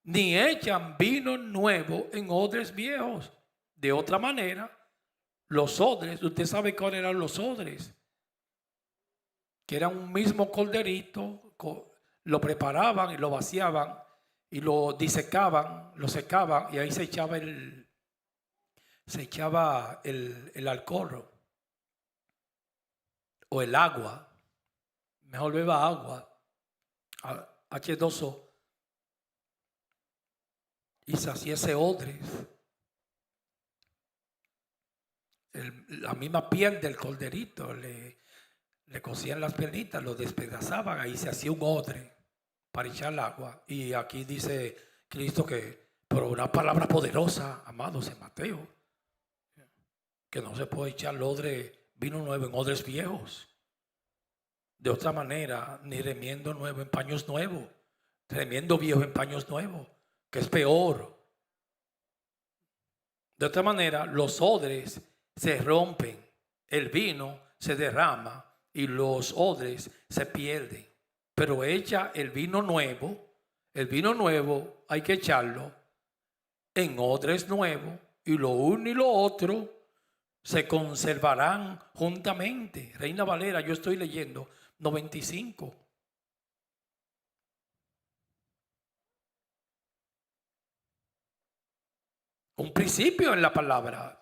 Ni echan vino nuevo en odres viejos. De otra manera, los odres, usted sabe cuáles eran los odres, que eran un mismo corderito, lo preparaban y lo vaciaban y lo disecaban, lo secaban y ahí se echaba el alcohol o el agua. Mejor beba agua, H2O, y se hacía ese odre. La misma piel del corderito, le cosían las piernitas, lo despedazaban, ahí se hacía un odre para echar el agua. Y aquí dice Cristo que, por una palabra poderosa, amados, en Mateo, que no se puede echar odre, vino nuevo en odres viejos. De otra manera, ni remiendo nuevo en paños nuevos, remiendo viejo en paños nuevos, que es peor. De otra manera, los odres se rompen, el vino se derrama y los odres se pierden. Pero echa el vino nuevo hay que echarlo en odres nuevos, y lo uno y lo otro se conservarán juntamente. Reina Valera, yo estoy leyendo 95. Un principio en la palabra.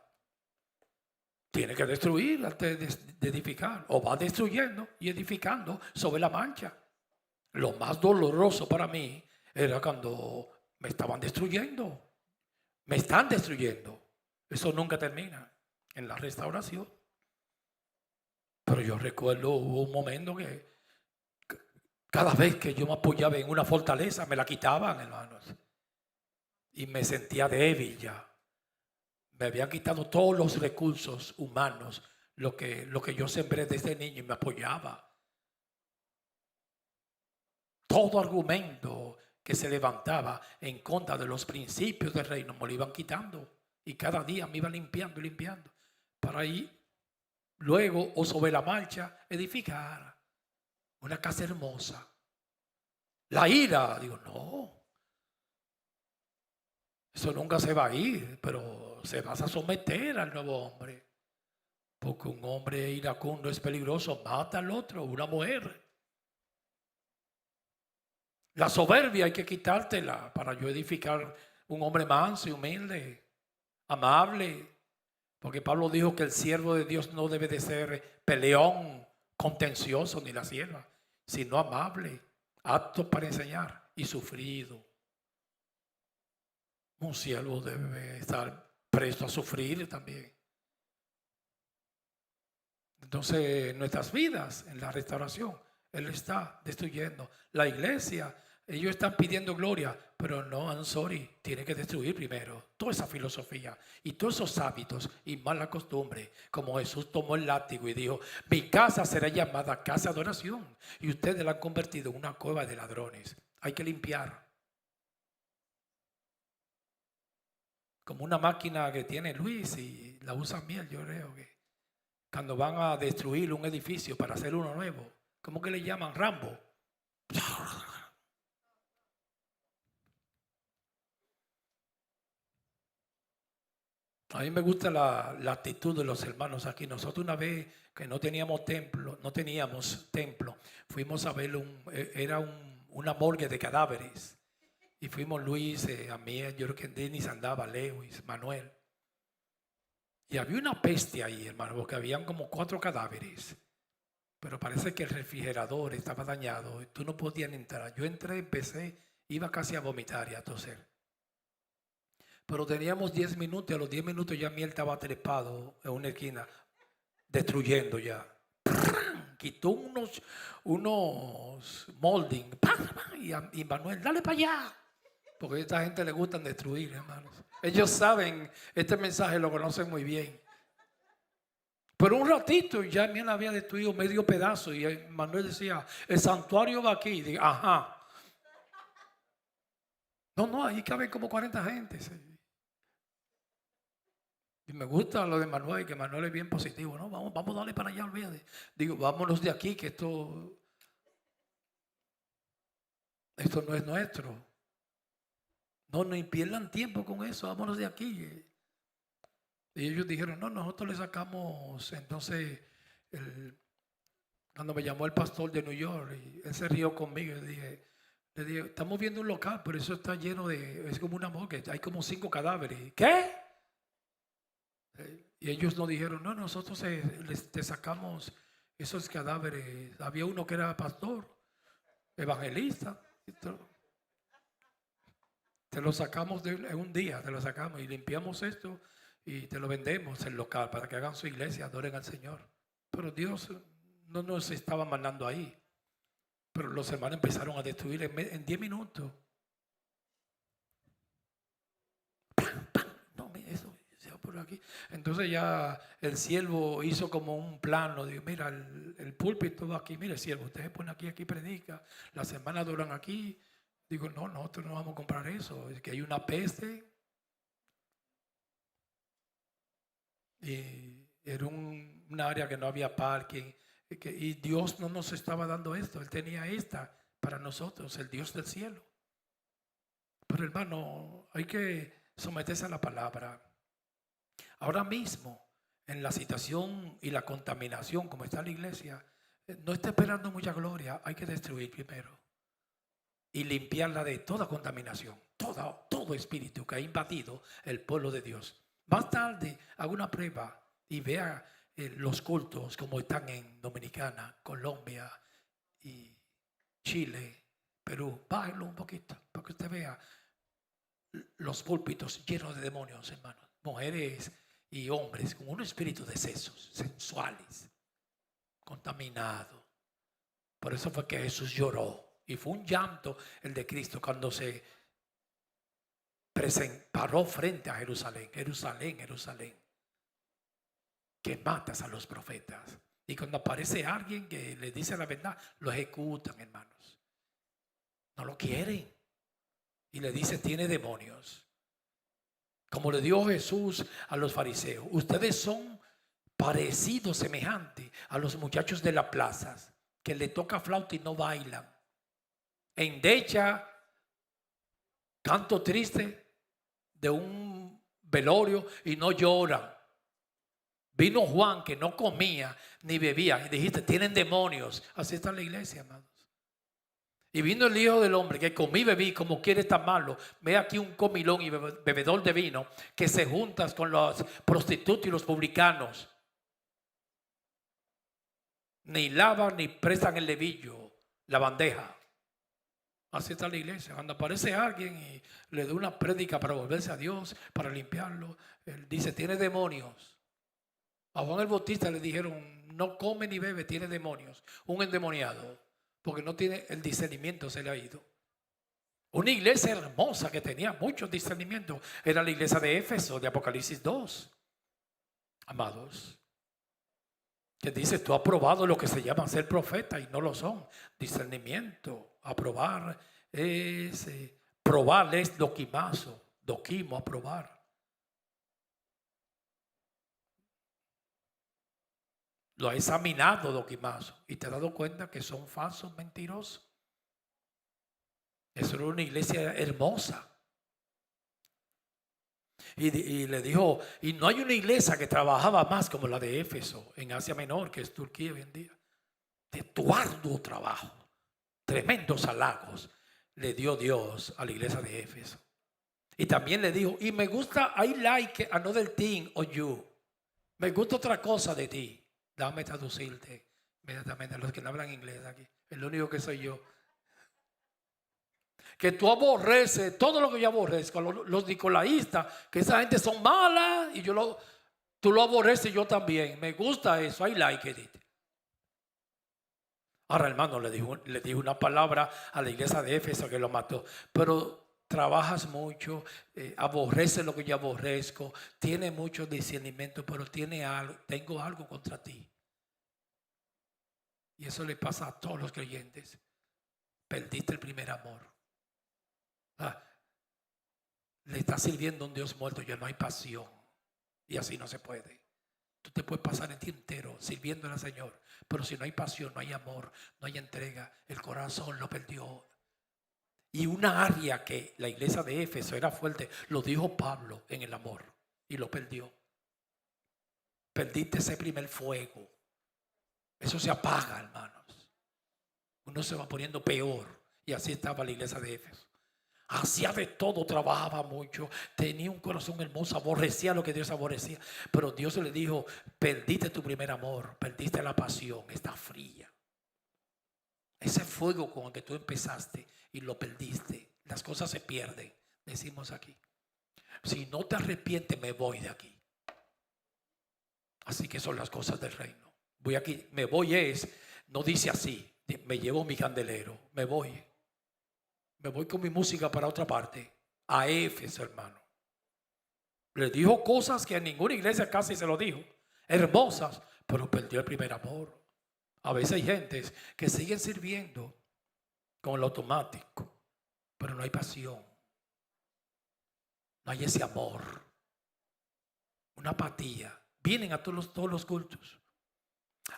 Tiene que destruir antes de edificar, o va destruyendo y edificando sobre la mancha. Lo más doloroso para mí era cuando me estaban destruyendo. Me están destruyendo. Eso nunca termina en la restauración. Pero yo recuerdo, hubo un momento que cada vez que yo me apoyaba en una fortaleza, me la quitaban, hermanos. Y me sentía débil ya. Me habían quitado todos los recursos humanos, lo que yo sembré desde niño, y me apoyaba. Todo argumento que se levantaba en contra de los principios del reino me lo iban quitando. Y cada día me iban limpiando y limpiando. Para ir luego, o sobre la marcha, edificar una casa hermosa. La ira, digo, no. Eso nunca se va a ir, pero se vas a someter al nuevo hombre. Porque un hombre iracundo es peligroso, mata al otro, una mujer. La soberbia hay que quitártela para yo edificar un hombre manso y humilde, amable. Porque Pablo dijo que el siervo de Dios no debe de ser peleón, contencioso, ni la sierva, sino amable, apto para enseñar y sufrido. Un siervo debe estar presto a sufrir también. Entonces, nuestras vidas en la restauración, Él está destruyendo. La iglesia, ellos están pidiendo gloria, pero no, I'm sorry, tiene que destruir primero toda esa filosofía y todos esos hábitos y mala costumbre. Como Jesús tomó el látigo y dijo, mi casa será llamada casa de oración, y ustedes la han convertido en una cueva de ladrones. Hay que limpiar. Como una máquina que tiene Luis y la usan bien, yo creo que cuando van a destruir un edificio para hacer uno nuevo. ¿Cómo que le llaman? Rambo. A mí me gusta la actitud de los hermanos aquí. Nosotros una vez que no teníamos templo, fuimos a ver una morgue de cadáveres. Y fuimos Luis, a mí, yo creo que Denis andaba, Lewis, Manuel. Y había una peste ahí, hermano, porque habían como 4 cadáveres. Pero parece que el refrigerador estaba dañado y tú no podías entrar. Yo entré, empecé, iba casi a vomitar y a toser. Pero teníamos 10 minutos y a los 10 minutos ya Miel estaba trepado en una esquina, destruyendo ya. Quitó unos molding. Y Manuel, dale para allá. Porque a esta gente le gustan destruir, hermanos. Ellos saben, este mensaje lo conocen muy bien. Pero un ratito ya Miel había destruido medio pedazo y Manuel decía, el santuario va aquí. Y dije, ajá. No, ahí caben como 40 gentes. Y me gusta lo de Manuel, que Manuel es bien positivo, ¿no? Vamos a darle para allá, olvídate. Digo, vámonos de aquí, que esto no es nuestro. No pierdan tiempo con eso, vámonos de aquí. Y ellos dijeron, no, nosotros le sacamos. Entonces, cuando me llamó el pastor de New York, y él se rió conmigo, le dije, estamos viendo un local, pero eso está lleno es como una morgue, hay como 5 cadáveres. ¿Qué? Y ellos nos dijeron, no, nosotros te sacamos esos cadáveres. Había uno que era pastor, evangelista. Te lo sacamos en un día, te lo sacamos y limpiamos esto y te lo vendemos el local para que hagan su iglesia, adoren al Señor. Pero Dios no nos estaba mandando ahí. Pero los hermanos empezaron a destruir en 10 minutos. No, eso se va por aquí. Entonces ya el siervo hizo como un plano. Digo, mira, el púlpito va aquí. Mira, siervo, usted se pone aquí predica. Las hermanas adoran aquí. Digo, no, nosotros no vamos a comprar eso. Es que hay una peste. Y era un área que no había parking. Y Dios no nos estaba dando esto. Él tenía esta para nosotros, el Dios del cielo. Pero hermano, hay que someterse a la palabra. Ahora mismo, en la situación y la contaminación como está la iglesia, no está esperando mucha gloria. Hay que destruir primero y limpiarla de toda contaminación, todo espíritu que ha invadido el pueblo de Dios. Más tarde haga una prueba y vea los cultos como están en Dominicana, Colombia y Chile, Perú. Bájalo un poquito para que usted vea los púlpitos llenos de demonios, hermanos. Mujeres y hombres con un espíritu de sesos sensuales, contaminado. Por eso fue que Jesús lloró. Y fue un llanto el de Cristo cuando se paró frente a Jerusalén. Jerusalén, Jerusalén, que matas a los profetas. Y cuando aparece alguien que le dice la verdad, lo ejecutan, hermanos. No lo quieren. Y le dice, tiene demonios. Como le dio Jesús a los fariseos. Ustedes son parecidos, semejantes a los muchachos de las plazas, que le toca flauta y no bailan. Endecha, canto triste de un velorio y no lloran. Vino Juan que no comía ni bebía y dijiste, tienen demonios. Así está la iglesia, hermanos. Y vino el Hijo del Hombre que comí y bebí como quiere tan malo. Ve aquí un comilón y bebedor de vino que se juntas con los prostitutos y los publicanos. Ni lavan ni prestan el levillo, la bandeja. Así está la iglesia. Cuando aparece alguien y le da una prédica para volverse a Dios, para limpiarlo, él dice, tiene demonios. A Juan el Bautista le dijeron, no come ni bebe, tiene demonios. Un endemoniado, porque no tiene el discernimiento, se le ha ido. Una iglesia hermosa que tenía mucho discernimiento era la iglesia de Éfeso, de Apocalipsis 2. Amados, que dice, tú has probado lo que se llama ser profeta y no lo son. Discernimiento, aprobar es probar, es doquimazo, doquimo, aprobar. Lo ha examinado, Doquimazo, y te has dado cuenta que son falsos, mentirosos. Eso era una iglesia hermosa. Y le dijo, y no hay una iglesia que trabajaba más como la de Éfeso, en Asia Menor, que es Turquía hoy en día. De tu arduo trabajo, tremendos halagos le dio Dios a la iglesia de Éfeso. Y también le dijo, y me gusta, I like another thing on you. Me gusta otra cosa de ti. Dame traducirte inmediatamente a los que no hablan inglés aquí. El único que soy yo. Que tú aborreces todo lo que yo aborrezco. Los nicolaístas, que esa gente son malas y tú lo aborreces, yo también. Me gusta eso, I like it. Ahora, hermano, le dijo una palabra a la iglesia de Éfeso que lo mató. Pero trabajas mucho, aborreces lo que yo aborrezco, tienes mucho discernimiento, pero tengo algo contra ti. Y eso le pasa a todos los creyentes. Perdiste el primer amor. Le estás sirviendo a un Dios muerto, ya no hay pasión. Y así no se puede. Tú te puedes pasar el día entero sirviendo al Señor, pero si no hay pasión, no hay amor, no hay entrega, el corazón lo perdió. Y una área que la iglesia de Éfeso era fuerte, lo dijo Pablo en el amor, y lo perdió. Perdiste ese primer fuego. Eso se apaga, hermanos. Uno se va poniendo peor, y así estaba la iglesia de Éfeso. Hacía de todo, trabajaba mucho, tenía un corazón hermoso, aborrecía lo que Dios aborrecía. Pero Dios le dijo, perdiste tu primer amor, perdiste la pasión, está fría. Ese fuego con el que tú empezaste y lo perdiste, las cosas se pierden, decimos aquí. Si no te arrepientes, me voy de aquí. Así que son las cosas del reino. Voy aquí, me voy no dice así, me llevo mi candelero, me voy con mi música para otra parte, a Éfeso, hermano. Le dijo cosas que a ninguna iglesia casi se lo dijo, hermosas, pero perdió el primer amor. A veces hay gentes que siguen sirviendo con el automático, pero no hay pasión, no hay ese amor, una apatía. Vienen a todos los cultos,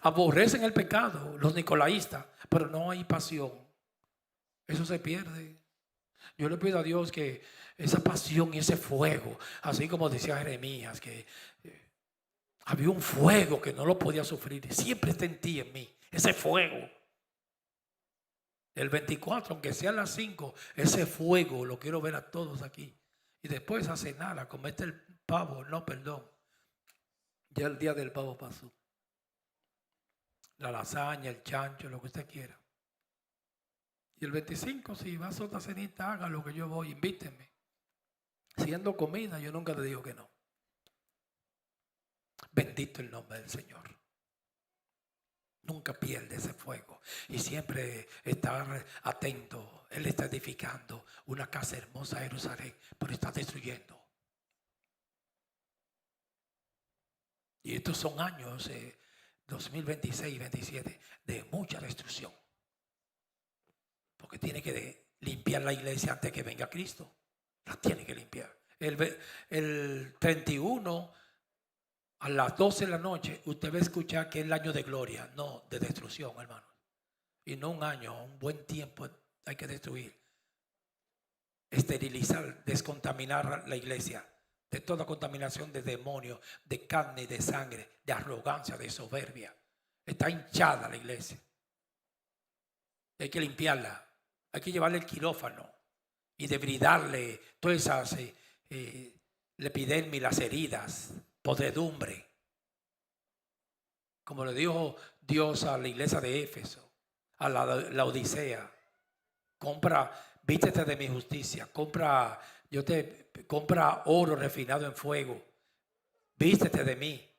aborrecen el pecado, los nicolaístas, pero no hay pasión. Eso se pierde. Yo le pido a Dios que esa pasión y ese fuego, así como decía Jeremías, que había un fuego que no lo podía sufrir, siempre está en ti, en mí, ese fuego. El 24, aunque sean las 5, ese fuego lo quiero ver a todos aquí. Y después a cenar, a comerte el pavo, no, perdón. Ya el día del pavo pasó. La lasaña, el chancho, lo que usted quiera. Y el 25, si vas a otra cenita, haga lo que yo voy, invítenme. Siendo comida, yo nunca le digo que no. Bendito el nombre del Señor. Nunca pierde ese fuego. Y siempre estar atento. Él está edificando una casa hermosa en Jerusalén, pero está destruyendo. Y estos son años 2026 y 2027 de mucha destrucción. Porque tiene que limpiar la iglesia antes que venga Cristo. La tiene que limpiar. El 31 a las 12 de la noche usted va a escuchar que es el año de gloria, no de destrucción, hermano. Y no un año, un buen tiempo hay que destruir. Esterilizar, descontaminar la iglesia de toda contaminación de demonios, de carne y de sangre, de arrogancia, de soberbia. Está hinchada la iglesia. Hay que limpiarla. Hay que llevarle el quirófano y debridarle todas esas epidermis, las heridas, podredumbre. Como le dijo Dios a la iglesia de Éfeso, a la Odisea: vístete de mi justicia, compra oro refinado en fuego, vístete de mí,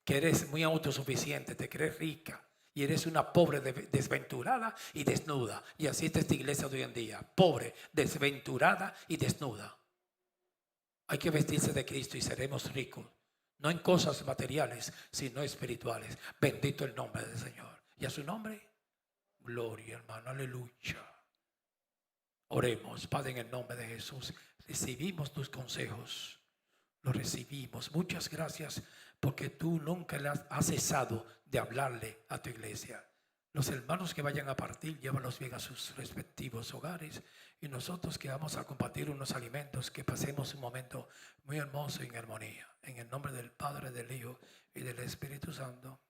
que eres muy autosuficiente, te crees rica. Y eres una pobre, desventurada y desnuda. Y así está esta iglesia de hoy en día. Pobre, desventurada y desnuda. Hay que vestirse de Cristo y seremos ricos. No en cosas materiales, sino espirituales. Bendito el nombre del Señor. ¿Y a su nombre? Gloria, hermano. Aleluya. Oremos. Padre, en el nombre de Jesús, recibimos tus consejos. Lo recibimos. Muchas gracias porque tú nunca has cesado de hablarle a tu iglesia. Los hermanos que vayan a partir, llévalos bien a sus respectivos hogares, y nosotros que vamos a compartir unos alimentos, que pasemos un momento muy hermoso y en armonía. En el nombre del Padre, del Hijo y del Espíritu Santo.